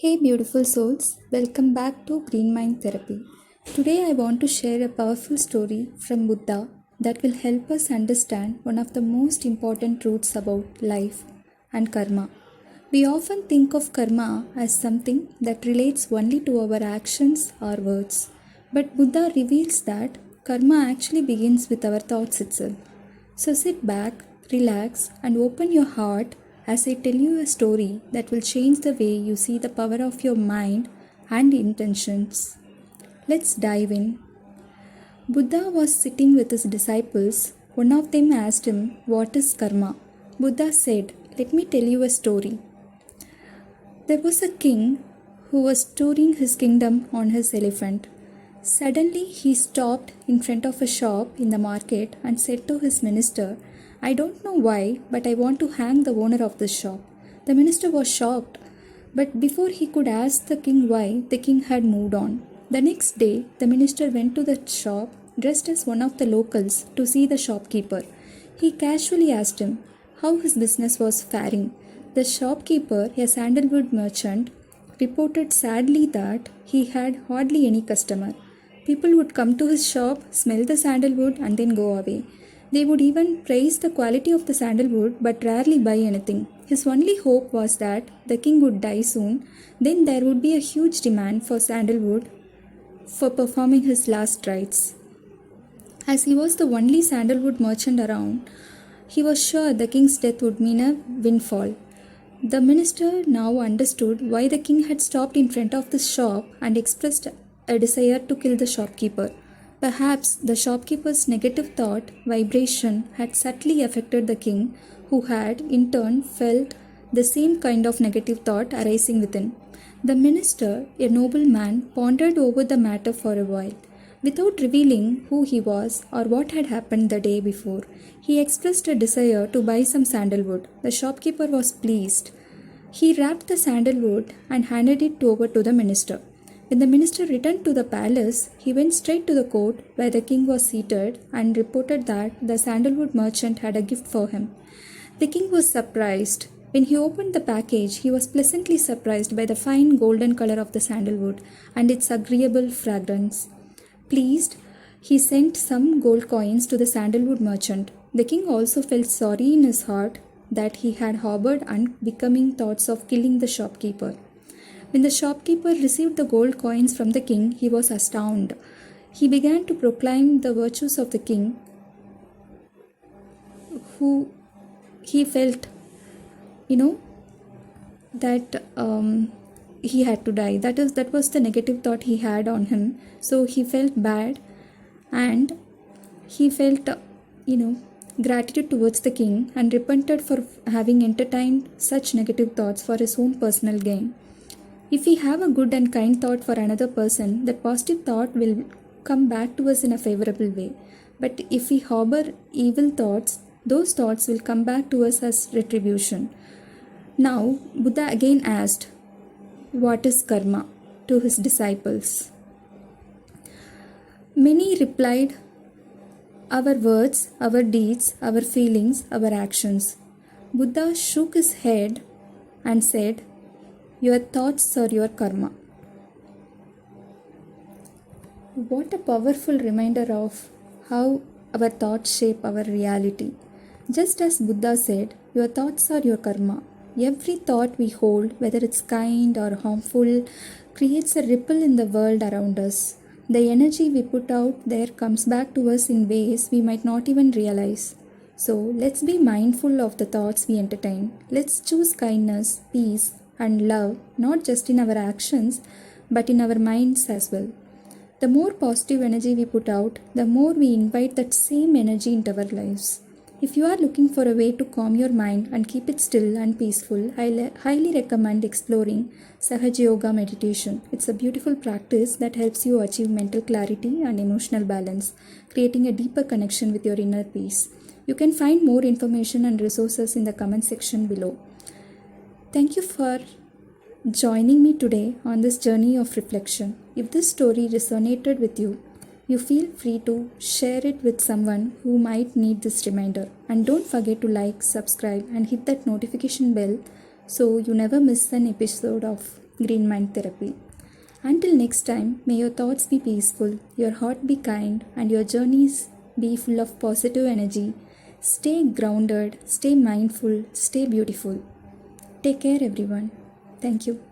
Hey, beautiful souls, welcome back to GreenMind Therapy. Today, I want to share a powerful story from Buddha that will help us understand one of the most important truths about life and karma. We often think of karma as something that relates only to our actions or words, but Buddha reveals that karma actually begins with our thoughts itself. So sit back, relax, and open your heart as I tell you a story that will change the way you see the power of your mind and intentions. Let's dive in. Buddha was sitting with his disciples. One of them asked him, "What is karma?" Buddha said, "Let me tell you a story. There was a king who was touring his kingdom on his elephant. Suddenly, he stopped in front of a shop in the market and said to his minister, 'I don't know why, but I want to hang the owner of this shop.' The minister was shocked, but before he could ask the king why, the king had moved on. The next day, the minister went to the shop dressed as one of the locals to see the shopkeeper. He casually asked him how his business was faring. The shopkeeper, a sandalwood merchant, reported sadly that he had hardly any customer. People would come to his shop, smell the sandalwood, and then go away. They would even praise the quality of the sandalwood but rarely buy anything. His only hope was that the king would die soon, then there would be a huge demand for sandalwood for performing his last rites. As he was the only sandalwood merchant around, he was sure the king's death would mean a windfall. The minister now understood why the king had stopped in front of the shop and expressed a desire to kill the shopkeeper. Perhaps the shopkeeper's negative thought vibration had subtly affected the king, who had, in turn, felt the same kind of negative thought arising within. The minister, a noble man, pondered over the matter for a while. Without revealing who he was or what had happened the day before, he expressed a desire to buy some sandalwood. The shopkeeper was pleased. He wrapped the sandalwood and handed it over to the minister. When the minister returned to the palace, he went straight to the court where the king was seated and reported that the sandalwood merchant had a gift for him. The king was surprised. When he opened the package, he was pleasantly surprised by the fine golden color of the sandalwood and its agreeable fragrance. Pleased, he sent some gold coins to the sandalwood merchant. The king also felt sorry in his heart that he had harbored unbecoming thoughts of killing the shopkeeper. When the shopkeeper received the gold coins from the king, he was astounded. He began to proclaim the virtues of the king, who he felt, that he had to die. That was the negative thought he had on him. So he felt bad, and he felt gratitude towards the king and repented for having entertained such negative thoughts for his own personal gain. If we have a good and kind thought for another person, that positive thought will come back to us in a favorable way. But if we harbor evil thoughts, those thoughts will come back to us as retribution. Now, Buddha again asked, "What is karma?" to his disciples. Many replied, "Our words, our deeds, our feelings, our actions." Buddha shook his head and said, "Your thoughts are your karma." What a powerful reminder of how our thoughts shape our reality. Just as Buddha said, "Your thoughts are your karma." Every thought we hold, whether it's kind or harmful, creates a ripple in the world around us. The energy we put out there comes back to us in ways we might not even realize. So let's be mindful of the thoughts we entertain. Let's choose kindness, peace, and love, not just in our actions, but in our minds as well. The more positive energy we put out, the more we invite that same energy into our lives. If you are looking for a way to calm your mind and keep it still and peaceful, I highly recommend exploring Sahaja Yoga Meditation. It's a beautiful practice that helps you achieve mental clarity and emotional balance, creating a deeper connection with your inner peace. You can find more information and resources in the comment section below. Thank you for joining me today on this journey of reflection. If this story resonated with you, you feel free to share it with someone who might need this reminder. And don't forget to like, subscribe, and hit that notification bell so you never miss an episode of GreenMind Therapy. Until next time, may your thoughts be peaceful, your heart be kind, and your journeys be full of positive energy. Stay grounded, stay mindful, stay beautiful. Take care, everyone. Thank you.